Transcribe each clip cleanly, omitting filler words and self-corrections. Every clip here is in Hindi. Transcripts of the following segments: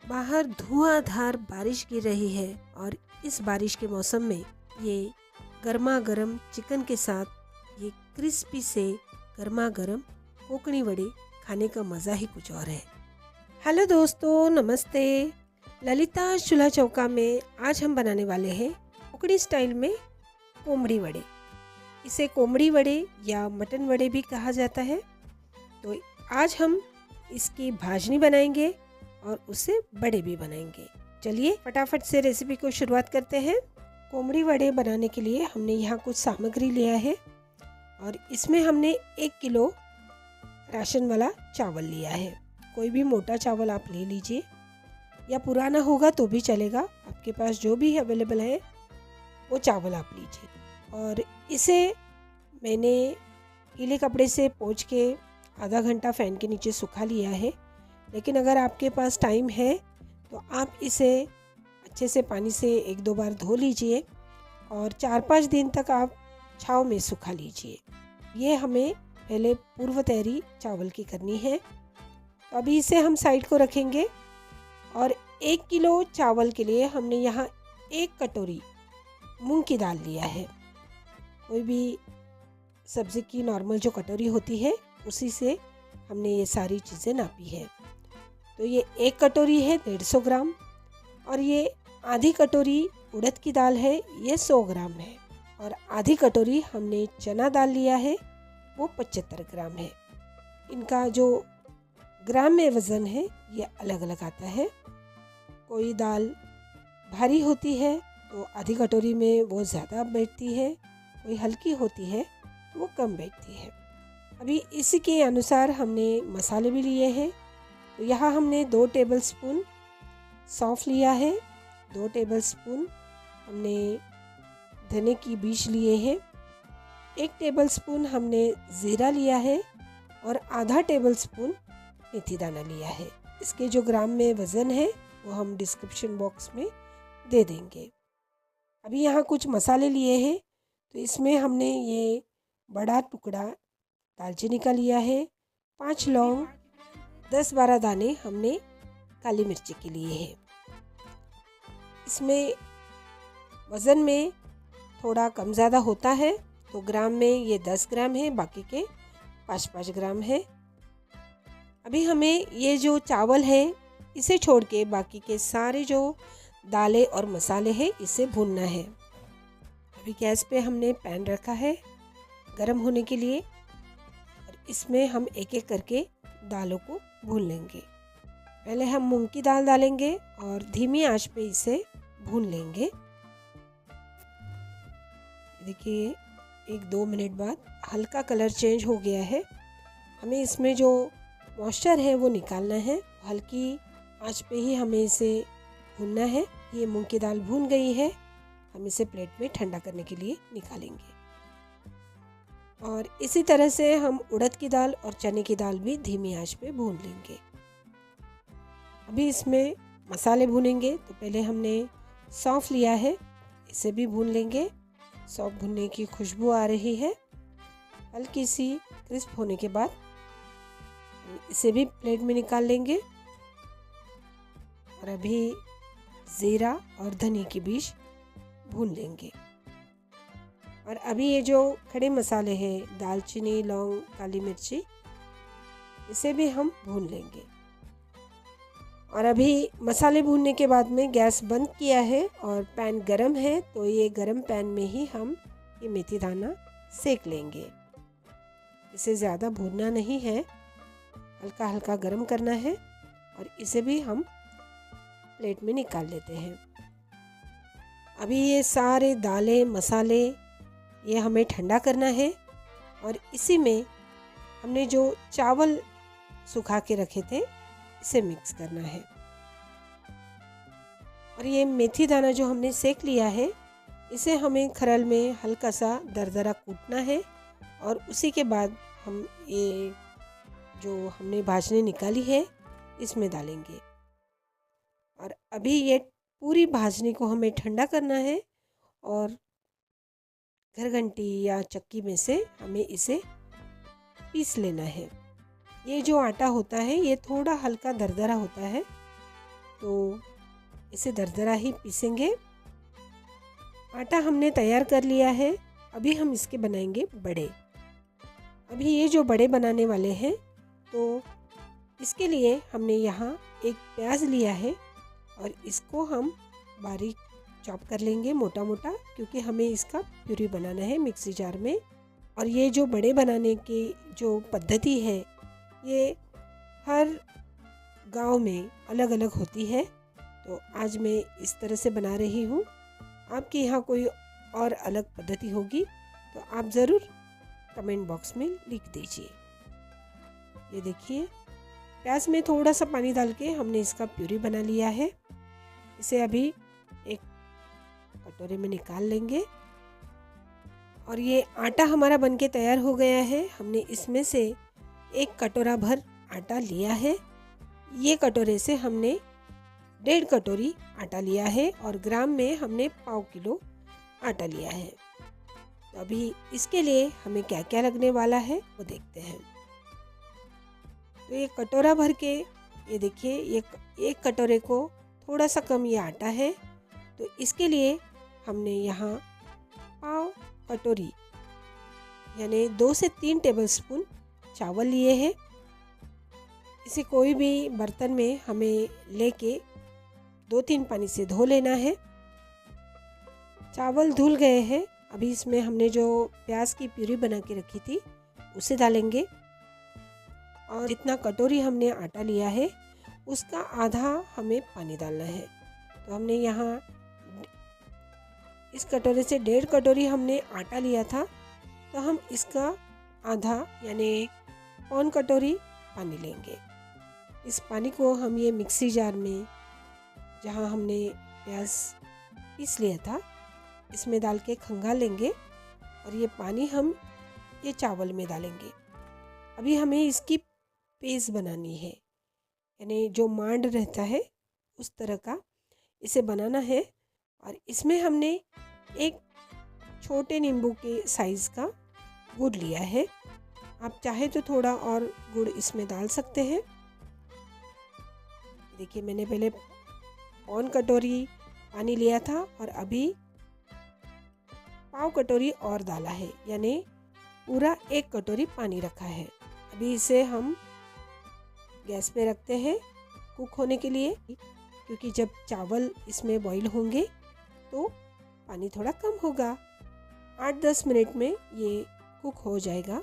बाहर धुआंधार बारिश गिर रही है और इस बारिश के मौसम में ये गर्मा गर्म चिकन के साथ ये क्रिस्पी से गर्मा गर्म कोकणी वड़े खाने का मज़ा ही कुछ और है। हेलो दोस्तों, नमस्ते। ललिता चूल्हा चौका में आज हम बनाने वाले हैं कोकणी स्टाइल में कोमड़ी वड़े। इसे कोमड़ी वड़े या मटन वड़े भी कहा जाता है। तो आज हम इसकी भाजनी बनाएंगे और उससे बड़े भी बनाएंगे। चलिए फटाफट से रेसिपी को शुरुआत करते हैं। कोमड़ी वड़े बनाने के लिए हमने यहाँ कुछ सामग्री लिया है और इसमें हमने 1 किलो राशन वाला चावल लिया है। कोई भी मोटा चावल आप ले लीजिए या पुराना होगा तो भी चलेगा, आपके पास जो भी अवेलेबल है वो चावल आप लीजिए। और इसे मैंने गीले कपड़े से पोंछ के आधा घंटा फ़ैन के नीचे सुखा लिया है। लेकिन अगर आपके पास टाइम है तो आप इसे अच्छे से पानी से 1-2 बार धो लीजिए और 4-5 दिन तक आप छाँव में सुखा लीजिए। ये हमें पहले पूर्व तैयारी चावल की करनी है। तो अभी इसे हम साइड को रखेंगे और 1 किलो चावल के लिए हमने यहाँ 1 कटोरी मूंग की दाल लिया है। कोई भी सब्ज़ी की नॉर्मल जो कटोरी होती है उसी से हमने ये सारी चीज़ें नापी है। तो ये 1 कटोरी है 150 ग्राम और ये आधी कटोरी उड़द की दाल है, ये 100 ग्राम है और आधी कटोरी हमने चना दाल लिया है, वो 75 ग्राम है। इनका जो ग्राम में वज़न है ये अलग अलग आता है। कोई दाल भारी होती है तो आधी कटोरी में वो ज़्यादा बैठती है, कोई हल्की होती है तो वो कम बैठती है। अभी इसी के अनुसार हमने मसाले भी लिए हैं। तो यहाँ हमने 2 टेबलस्पून सौंफ लिया है, 2 टेबलस्पून हमने धने की बीज लिए हैं, 1 टेबलस्पून हमने ज़ीरा लिया है और आधा टेबलस्पून मेथी दाना लिया है। इसके जो ग्राम में वज़न है वो हम डिस्क्रिप्शन बॉक्स में दे देंगे। अभी यहाँ कुछ मसाले लिए हैं। तो इसमें हमने ये बड़ा टुकड़ा दालचीनी का लिया है, 5 लौंग, 10-12 दाने हमने काली मिर्ची के लिए हैं। इसमें वज़न में थोड़ा कम ज़्यादा होता है तो ग्राम में ये 10 ग्राम है, बाकी के 5-5 ग्राम है। अभी हमें ये जो चावल है इसे छोड़ के बाकी के सारे जो दालें और मसाले हैं इसे भूनना है। अभी गैस पे हमने पैन रखा है गरम होने के लिए और इसमें हम एक एक करके दालों को भून लेंगे। पहले हम मूंग की दाल डालेंगे और धीमी आंच पे इसे भून लेंगे। देखिए 1-2 मिनट बाद हल्का कलर चेंज हो गया है। हमें इसमें जो मॉइस्चर है वो निकालना है। हल्की आंच पे ही हमें इसे भूनना है। ये मूंग की दाल भून गई है, हम इसे प्लेट में ठंडा करने के लिए निकालेंगे। और इसी तरह से हम उड़द की दाल और चने की दाल भी धीमी आंच पे भून लेंगे। अभी इसमें मसाले भूनेंगे। तो पहले हमने सौंफ लिया है, इसे भी भून लेंगे। सौंफ भुनने की खुशबू आ रही है। हल्की सी क्रिस्प होने के बाद इसे भी प्लेट में निकाल लेंगे। और अभी ज़ीरा और धनिया की बीज भून लेंगे। और अभी ये जो खड़े मसाले हैं दालचीनी, लौंग, काली मिर्ची, इसे भी हम भून लेंगे। और अभी मसाले भूनने के बाद में गैस बंद किया है और पैन गरम है। तो ये गरम पैन में ही हम ये मेथी दाना सेक लेंगे। इसे ज़्यादा भूनना नहीं है, हल्का हल्का गरम करना है। और इसे भी हम प्लेट में निकाल लेते हैं। अभी ये सारे दालें मसाले ये हमें ठंडा करना है और इसी में हमने जो चावल सुखा के रखे थे इसे मिक्स करना है। और ये मेथी दाना जो हमने सेक लिया है इसे हमें खरल में हल्का सा दरदरा कूटना है और उसी के बाद हम ये जो हमने भाजनी निकाली है इसमें डालेंगे। और अभी ये पूरी भाजनी को हमें ठंडा करना है और घरघंटी या चक्की में से हमें इसे पीस लेना है। ये जो आटा होता है ये थोड़ा हल्का दरदरा होता है तो इसे दरदरा ही पीसेंगे। आटा हमने तैयार कर लिया है। अभी हम इसके बनाएंगे बड़े। अभी ये जो बड़े बनाने वाले हैं, तो इसके लिए हमने यहाँ एक प्याज लिया है और इसको हम बारीक चॉप कर लेंगे मोटा मोटा, क्योंकि हमें इसका प्यूरी बनाना है मिक्सी जार में। और ये जो बड़े बनाने की जो पद्धति है, ये हर गांव में अलग अलग होती है। तो आज मैं इस तरह से बना रही हूँ। आपके यहाँ कोई और अलग पद्धति होगी तो आप ज़रूर कमेंट बॉक्स में लिख दीजिए। ये देखिए, प्याज में थोड़ा सा पानी डाल के हमने इसका प्यूरी बना लिया है। इसे अभी एक कटोरे में निकाल लेंगे। और ये आटा हमारा बनके तैयार हो गया है। हमने इसमें से एक कटोरा भर आटा लिया है। ये कटोरे से हमने 1.5 कटोरी आटा लिया है और ग्राम में हमने 1/4 किलो आटा लिया है। तो अभी इसके लिए हमें क्या क्या लगने वाला है वो देखते हैं। तो ये कटोरा भर के, ये देखिए, ये एक कटोरे को थोड़ा सा कम ये आटा है। तो इसके लिए हमने यहाँ 1/4 कटोरी यानी 2 से 3 टेबलस्पून चावल लिए हैं। इसे कोई भी बर्तन में हमें लेके 2-3 पानी से धो लेना है। चावल धुल गए हैं। अभी इसमें हमने जो प्याज की प्यूरी बना के रखी थी उसे डालेंगे। और जितना कटोरी हमने आटा लिया है उसका आधा हमें पानी डालना है। तो हमने यहाँ इस कटोरे से 1.5 कटोरी हमने आटा लिया था, तो हम इसका आधा यानी 1 कटोरी पानी लेंगे। इस पानी को हम ये मिक्सी जार में, जहाँ हमने प्याज पीस लिया था, इसमें डाल के खंगाल लेंगे। और ये पानी हम ये चावल में डालेंगे। अभी हमें इसकी पेस्ट बनानी है, यानी जो मांड रहता है उस तरह का इसे बनाना है। और इसमें हमने एक छोटे नींबू के साइज़ का गुड़ लिया है। आप चाहे तो थोड़ा और गुड़ इसमें डाल सकते हैं। देखिए, मैंने पहले 1 कटोरी पानी लिया था और अभी 1/4 कटोरी और डाला है, यानी पूरा 1 कटोरी पानी रखा है। अभी इसे हम गैस पे रखते हैं कुक होने के लिए, क्योंकि जब चावल इसमें बॉईल होंगे तो पानी थोड़ा कम होगा। 8-10 मिनट में ये कुक हो जाएगा।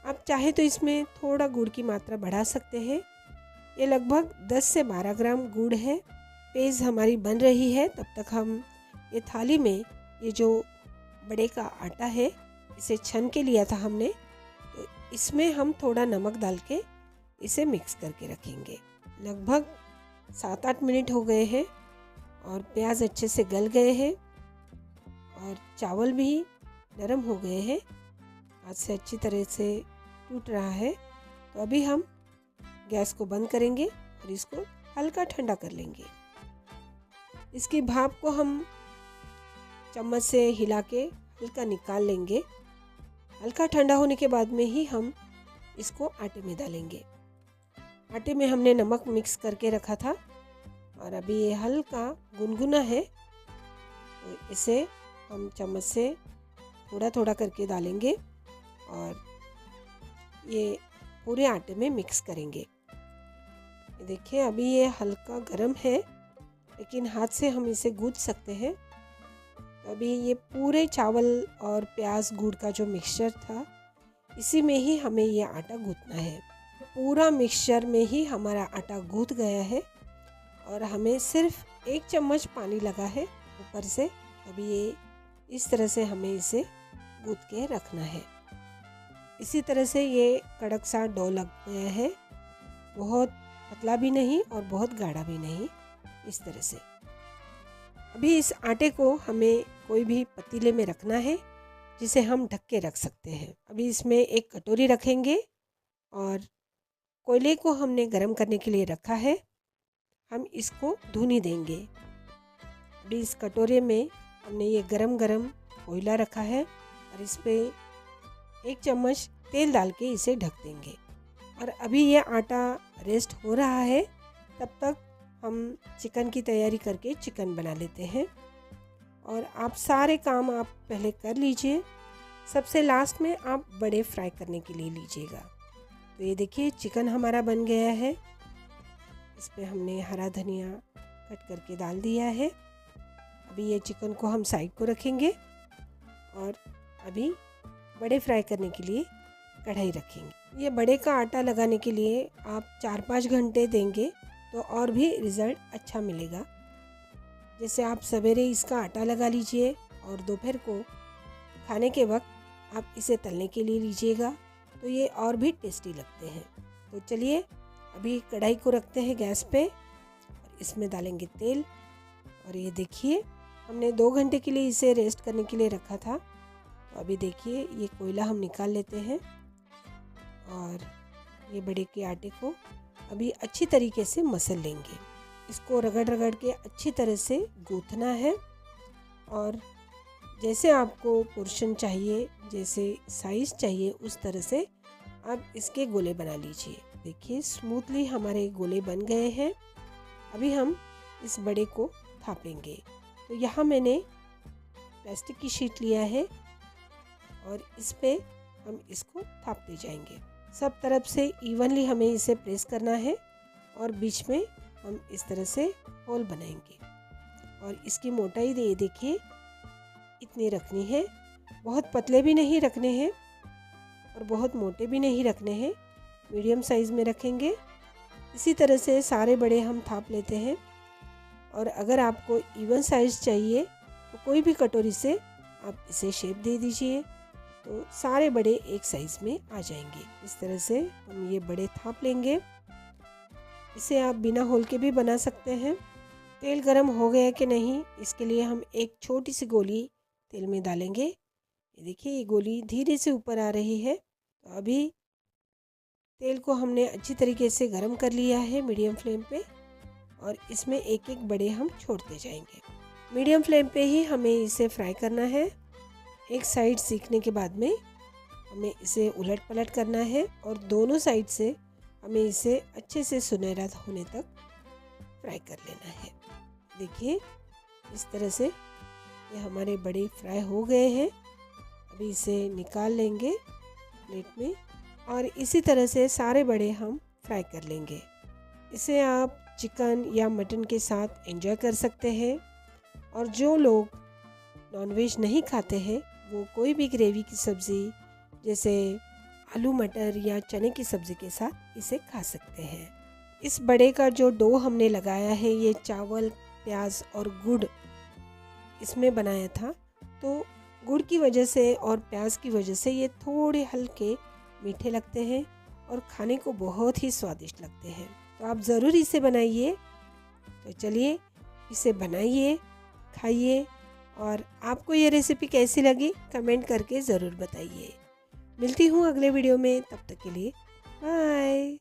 आप चाहे तो इसमें थोड़ा गुड़ की मात्रा बढ़ा सकते हैं। ये लगभग 10 से 12 ग्राम गुड़ है। पेस्ट हमारी बन रही है, तब तक हम ये थाली में ये जो बड़े का आटा है इसे छन के लिया था हमने, तो इसमें हम थोड़ा नमक डाल के इसे मिक्स करके रखेंगे। लगभग 7-8 मिनट हो गए हैं और प्याज अच्छे से गल गए हैं और चावल भी नरम हो गए हैं। हाथ से अच्छी तरह से टूट रहा है। तो अभी हम गैस को बंद करेंगे और इसको हल्का ठंडा कर लेंगे। इसकी भाप को हम चम्मच से हिला के हल्का निकाल लेंगे। हल्का ठंडा होने के बाद में ही हम इसको आटे में डालेंगे। आटे में हमने नमक मिक्स करके रखा था और अभी ये हल्का गुनगुना है, तो इसे हम चम्मच से थोड़ा थोड़ा करके डालेंगे और ये पूरे आटे में मिक्स करेंगे। देखिए, अभी ये हल्का गर्म है, लेकिन हाथ से हम इसे गूंथ सकते हैं। तो अभी ये पूरे चावल और प्याज गुड़ का जो मिक्सचर था, इसी में ही हमें ये आटा गूंथना है। पूरा मिक्सचर में ही हमारा आटा गूंथ गया है और हमें सिर्फ 1 चम्मच पानी लगा है ऊपर से। अभी ये इस तरह से हमें इसे गूंथ के रखना है। इसी तरह से ये कड़क सा डो लग गया है, बहुत पतला भी नहीं और बहुत गाढ़ा भी नहीं, इस तरह से। अभी इस आटे को हमें कोई भी पतीले में रखना है जिसे हम ढक के रख सकते हैं। अभी इसमें एक कटोरी रखेंगे और कोयले को हमने गरम करने के लिए रखा है। हम इसको धुनी देंगे। अभी इस कटोरे में हमने ये गरम गरम कोयला रखा है और इस पर 1 चम्मच तेल डाल के इसे ढक देंगे। और अभी ये आटा रेस्ट हो रहा है, तब तक हम चिकन की तैयारी करके चिकन बना लेते हैं। और आप सारे काम आप पहले कर लीजिए, सबसे लास्ट में आप बड़े फ्राई करने के लिए लीजिएगा। तो ये देखिए चिकन हमारा बन गया है। इस पर हमने हरा धनिया कट करके डाल दिया है। अभी ये चिकन को हम साइड को रखेंगे और अभी बड़े फ्राई करने के लिए कढ़ाई रखेंगे। ये बड़े का आटा लगाने के लिए आप 4-5 घंटे देंगे तो और भी रिज़ल्ट अच्छा मिलेगा। जैसे आप सवेरे इसका आटा लगा लीजिए और दोपहर को खाने के वक्त आप इसे तलने के लिए लीजिएगा तो ये और भी टेस्टी लगते हैं। तो चलिए अभी कढ़ाई को रखते हैं गैस पे और इसमें डालेंगे तेल। और ये देखिए हमने 2 घंटे के लिए इसे रेस्ट करने के लिए रखा था। तो अभी देखिए ये कोयला हम निकाल लेते हैं और ये बड़े के आटे को अभी अच्छी तरीके से मसल लेंगे। इसको रगड़ रगड़ के अच्छी तरह से गूँथना है और जैसे आपको पोर्शन चाहिए, जैसे साइज़ चाहिए उस तरह से आप इसके गोले बना लीजिए। देखिए स्मूथली हमारे गोले बन गए हैं। अभी हम इस बड़े को थापेंगे। तो यहाँ मैंने प्लास्टिक की शीट लिया है और इस पे हम इसको थापते जाएंगे। सब तरफ से इवनली हमें इसे प्रेस करना है और बीच में हम इस तरह से होल बनाएंगे। और इसकी मोटाई देखिए इतनी रखनी है, बहुत पतले भी नहीं रखने हैं और बहुत मोटे भी नहीं रखने हैं, मीडियम साइज़ में रखेंगे। इसी तरह से सारे बड़े हम थाप लेते हैं। और अगर आपको इवन साइज़ चाहिए तो कोई भी कटोरी से आप इसे शेप दे दीजिए तो सारे बड़े एक साइज़ में आ जाएंगे। इस तरह से हम ये बड़े थाप लेंगे। इसे आप बिना होल के भी बना सकते हैं। तेल गरम हो गया कि नहीं इसके लिए हम एक छोटी सी गोली तेल में डालेंगे। ये देखिए ये गोली धीरे से ऊपर आ रही है। तो अभी तेल को हमने अच्छी तरीके से गरम कर लिया है मीडियम फ्लेम पे और इसमें एक एक बड़े हम छोड़ते जाएंगे। मीडियम फ्लेम पे ही हमें इसे फ्राई करना है। एक साइड सीखने के बाद में हमें इसे उलट पलट करना है और दोनों साइड से हमें इसे अच्छे से सुनहरा होने तक फ्राई कर लेना है। देखिए इस तरह से ये हमारे बड़े फ्राई हो गए हैं। अभी इसे निकाल लेंगे प्लेट में और इसी तरह से सारे बड़े हम फ्राई कर लेंगे। इसे आप चिकन या मटन के साथ एंजॉय कर सकते हैं। और जो लोग नॉनवेज नहीं खाते हैं वो कोई भी ग्रेवी की सब्ज़ी जैसे आलू मटर या चने की सब्ज़ी के साथ इसे खा सकते हैं। इस बड़े का जो डो हमने लगाया है ये चावल, प्याज और गुड़ इसमें बनाया था। तो गुड़ की वजह से और प्याज की वजह से ये थोड़े हल्के मीठे लगते हैं और खाने को बहुत ही स्वादिष्ट लगते हैं। तो आप ज़रूर इसे बनाइए। तो चलिए इसे बनाइए, खाइए और आपको ये रेसिपी कैसी लगी कमेंट करके ज़रूर बताइए। मिलती हूँ अगले वीडियो में, तब तक के लिए बाय।